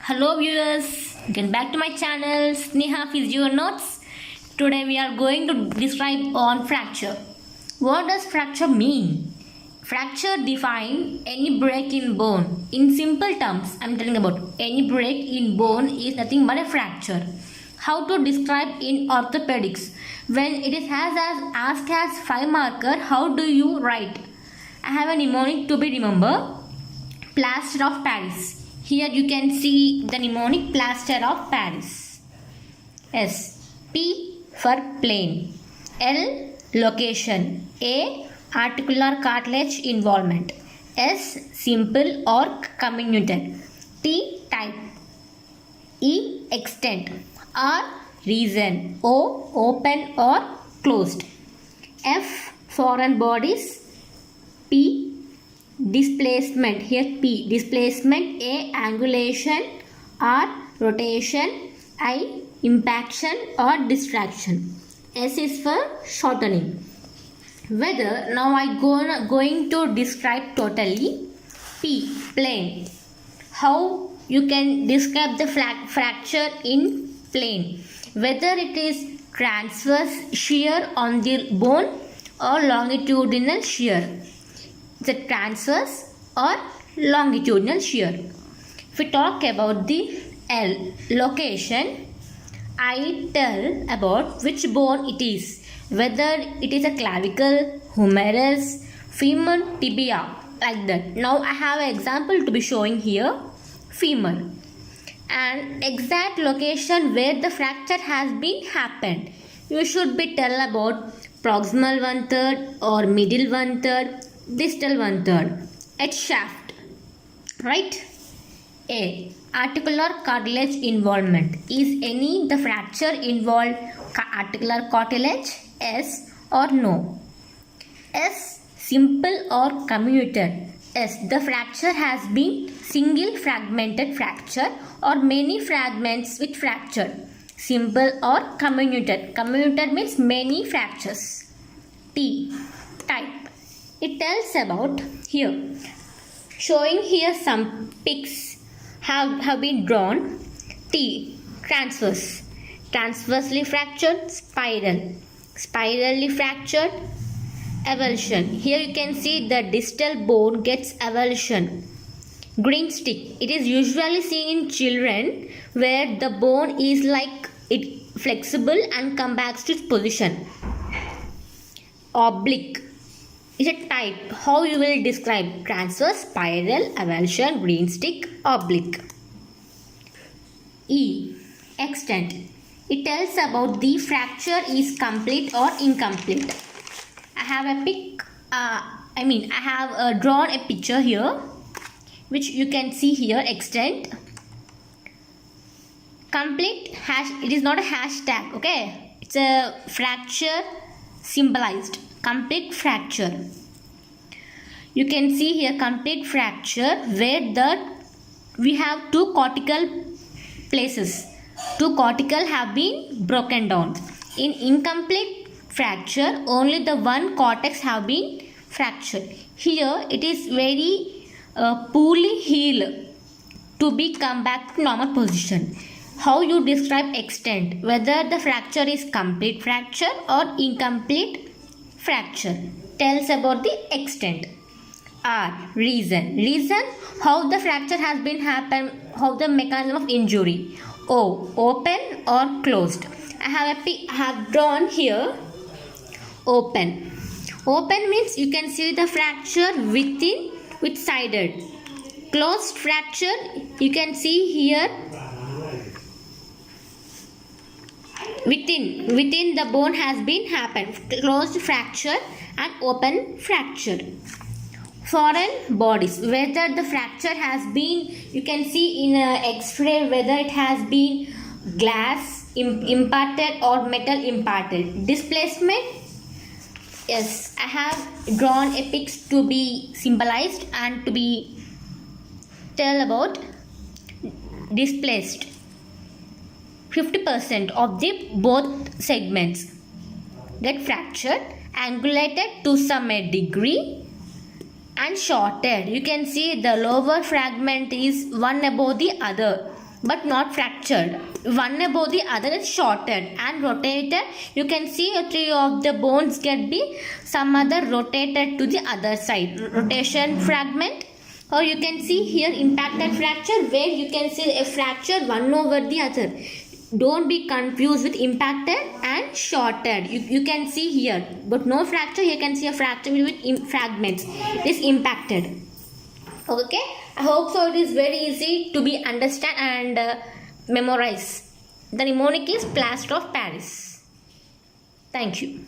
Hello viewers, welcome back to my channel Sneha Physio Notes. Today we are going to describe on fracture. What does fracture mean? Fracture define any break in bone. In simple terms, I am telling about any break in bone is nothing but a fracture. How to describe in orthopedics? When it is asked as 5 marker, how do you write? I have a mnemonic to be remember. Plaster of Paris. Here you can see the mnemonic plaster of Paris. S. P for plane. L. Location. A. Articular cartilage involvement. S. Simple or comminuted. T. Type. E. Extent. R. Reason. O. Open or closed. F. Foreign bodies. P. Displacement. Here P. Displacement. A. Angulation. R. Rotation. I. Impaction or distraction. S is for shortening. Whether now I going to describe totally. P. Plane. How you can describe the fracture in plane. Whether it is transverse shear on the bone or longitudinal shear. The transverse or longitudinal shear. If we talk about the L, location, I tell about which bone it is, whether it is a clavicle, humerus, femur, tibia, like that. Now I have an example to be showing here, femur. And exact location where the fracture has been happened. You should be tell about proximal 1/3 or middle 1/3, distal 1/3 at shaft, right? A. Articular cartilage involvement. Is any the fracture involved articular cartilage? Yes or no? S. Simple or comminuted. S. The fracture has been single fragmented fracture or many fragments with fracture. Simple or comminuted. Comminuted means many fractures. T. Type. It tells about here. Showing here some pics have been drawn. T. Transverse. Transversely fractured. Spiral. Spirally fractured. Avulsion. Here you can see the distal bone gets avulsion. Green stick. It is usually seen in children where the bone is like it flexible and comes back to its position. Oblique is a type. How you will describe transverse, spiral, avulsion, green stick, oblique. E. Extent. It tells about the fracture is complete or incomplete. I have a pic. I have drawn a picture here, which you can see here. Extent. Complete hash. It is not a hashtag. Okay. It's a fracture symbolized. Complete fracture. You can see here complete fracture where we have two cortical places. Two cortical have been broken down. In incomplete fracture, only the one cortex have been fractured. Here it is very poorly healed to be come back to normal position. How you describe extent? Whether the fracture is complete fracture or incomplete fracture. Tells about the extent. R. Reason. Reason how the fracture has been happened, how the mechanism of injury. O. Open or closed. I have drawn here open. Open means you can see the fracture within with sided. Closed fracture you can see here within the bone has been happened. Closed fracture and open fracture. Foreign bodies. Whether the fracture has been, you can see in X-ray whether it has been glass imparted or metal imparted. Displacement. Yes, I have drawn a pics to be symbolized and to be tell about displaced. 50% of the both segments get fractured, angulated to some degree and shorted. You can see the lower fragment is one above the other. but not fractured. One above the other is shorted and rotated. You can see three of the bones get be some other rotated to the other side. Rotation fragment. Or you can see here impacted fracture, where you can see a fracture one over the other. Don't be confused with impacted and shorted. You can see here, but no fracture. You can see a fracture with fragments. It is impacted. Okay, I hope so. It is very easy to be understand and memorize. The mnemonic is plaster of Paris. Thank you.